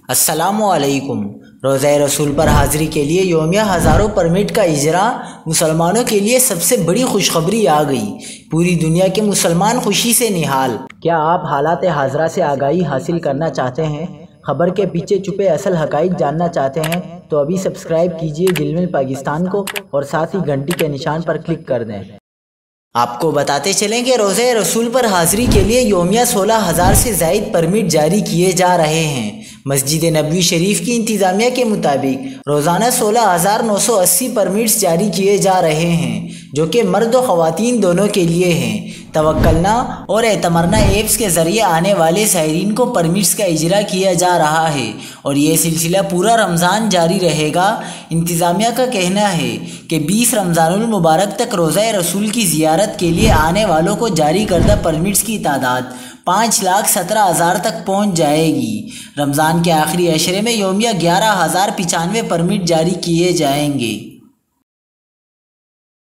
अस्सलामुअलैकुम। रोज़ा रसूल पर हाज़िरी के लिए यौमिया हज़ारों परमिट का इजरा मुसलमानों के लिए सबसे बड़ी खुशखबरी आ गई। पूरी दुनिया के मुसलमान खुशी से निहाल। क्या आप हालात हाज़रा से आगाही हासिल करना चाहते हैं? खबर के पीछे छुपे असल हक़ाइक़ जानना चाहते हैं तो अभी सब्सक्राइब कीजिए दिलमिल पाकिस्तान को और साथ ही घंटी के निशान पर क्लिक कर दें। आपको बताते चलें कि रोज़े रसूल पर हाज़िरी के लिए यौमिया 16,000 से ज़ायद परमिट जारी किए जा रहे हैं। मस्जिद नबवी शरीफ की इंतज़ामिया के मुताबिक रोज़ाना 16,980 परमिट्स जारी किए जा रहे हैं, जो कि मर्द और ख़वातीन दोनों के लिए हैं। तवक्कलना और एतमरना ऐप्स के ज़रिए आने वाले सायरीन को परमिट्स का इजरा किया जा रहा है और ये सिलसिला पूरा रमज़ान जारी रहेगा। इंतज़ामिया का कहना है कि 20 रमज़ानुल मुबारक तक रोज़ा रसूल की ज़ियारत के लिए आने वालों को जारी करदा परमिट्स की तादाद 5,17,000 तक पहुँच जाएगी। रमज़ान के आखिरी अशरे में यौमिया 11,095 परमिट जारी किए जाएंगे।